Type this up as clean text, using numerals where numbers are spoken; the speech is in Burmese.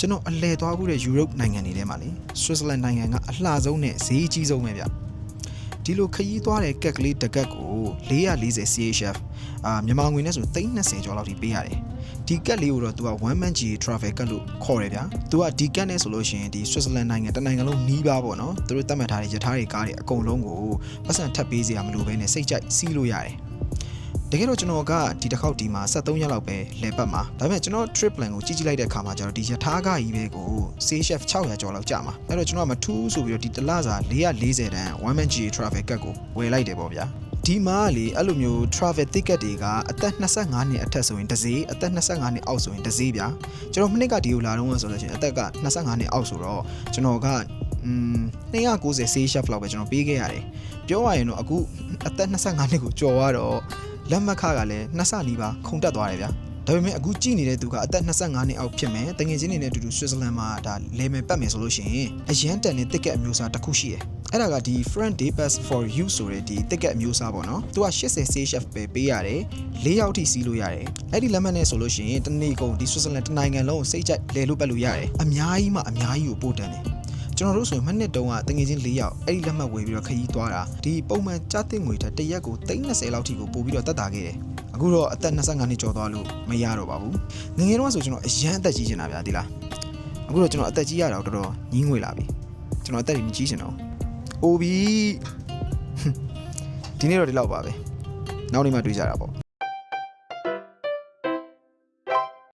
ကျွန်တော်အလဲသွားဘူးတဲ့ Europe နိုင်ငံတွေထဲမှာလေ Switzerland နိုင်ငံကအလှဆုံးနဲ့ဈေးကြီးဆုံးပဲဗျဒီလိုခရီးသွားတဲ့ကက်ကလေးတကက်ကို440 CHF မြန်မာငွေနဲ့ဆို320ကျော်လောက်ထိပေးရတယ်ဒီကက်လေးကိုတော့ तू က one man G travel ကက်လို့ခေါ်တယ်ဗျာ तू ကဒီကက်နဲ့ဆိုလို့ရှိရင်ဒီ Switzerland နိုင်ငံတနိုင်ငံလုံးနီးပါးပေါ့နော်သူတို့သတ်မှတ်ထားတဲ့ရထားတွေကားတွေအကုန်လုံးကိုပတ်စံထပ်ပေးစရာမလိုဘဲနဲ့စိတ်ကြိုက်စီးလို့ရတယ်တကယ်တော့ကျွန်တော်ကဒီတစ်ခေါက်ဒီမှာ73ရက်လောက်ပဲလဲပတ်မှာဒါပေမဲ့ကျွန်တော် trip plan ကိုကြည့်လိုက်တဲ့အခါမှာကျတော့ဒီရထားကားကြီးပဲကို CHF 600ကျော်လောက်ကြာမှာအဲ့တော့ကျွန်တော်ကမထူးဆိုပြီးတော့ဒီတလစာ440တန်း one man G travel ကက်ကိုဝယ်လိုက်တယ်ပေါ့ဗျာဒီမှာလေအဲ့လိုမျိုး travel ticket တွေကအသက်25နှစ်အထက်ဆိုရင်တစ်စီးအသက်25နှစ်အောက်ဆိုရင်တစ်စီးဗျာကျွန်တော်မနစ်ကဒီကိုလာတော့ဆိုလို့ရှိရင်အသက်က25နှစ်အောက်ဆိုတော့ကျွန်တော်က290 CHF လောက်ပဲကျွန်တော်ပေးခဲ့ရတယ်ပြောရရင်တော့အခုအသက်25နှစ်ကိုကျော်သွားတော့လက်မှတ်ခကလည်း2ဆနီးပါခုန်တက်သွားတယ်ဗျာဒါပေမဲ့အခုကြည့်နေတဲ့သူကအသက်25နှစ်အောက်ဖြစ်မယ်တငယ်ချင်းတွေနဲ့အတူတူ Switzerland မှာဒါလဲမယ်ပတ်မယ်ဆိုလို့ရှိရင်အရန်တန်တဲ့ ticket အမျိုးအစားတစ်ခုရှိတယ်အဲ့ဒါကဒီ Friend Day Pass for You ဆိုတဲ့ဒီ ticket အမျိုးအစားပေါ့နော်သူက80 CHF ပဲပေးရတယ်4ယောက်ထိစီးလို့ရတယ်အဲ့ဒီလက်မှတ်နဲ့ဆိုလို့ရှိရင်တနေ့ကုန်ဒီ Switzerland တနိုင်ငံလုံးကိုစိတ်ကြိုက်လဲလို့ပတ်လို့ရတယ်အများကြီးမှအများကြီးကိုပို့တန်းတယ်ကျွန်တော်တို့ဆိုရင်မနှစ်တုန်းကတငယ်ချင်း4ယောက်အဲ့ဒီလက်မှတ်ဝယ်ပြီးတော့ခရီးသွားတာဒီပုံမှန်ကြားသိငွေတစ်ရက်ကို320လောက်ထိကိုပို့ပြီးတော့တက်တာခဲ့တယ်အခုတော့အသက်25နှစ်ကျော်သွားလို့မရတော့ပါဘူးငငယ်တော့ဆိုကျွန်တော်အရန်အသက်ကြီးနေတာဗျာဒီလားအခုတော့ကျွန်တော်အသက်ကြီးရတာတော့တော်တော်ညင်းငွေလာပြီကျွန်တော်အသက်ကြီးမကြီးချင်တော့အိုးပြီဒီနေ့တော့ဒီလောက်ပါပဲနောက်နေ့မှတွေ့ကြတာပေါ့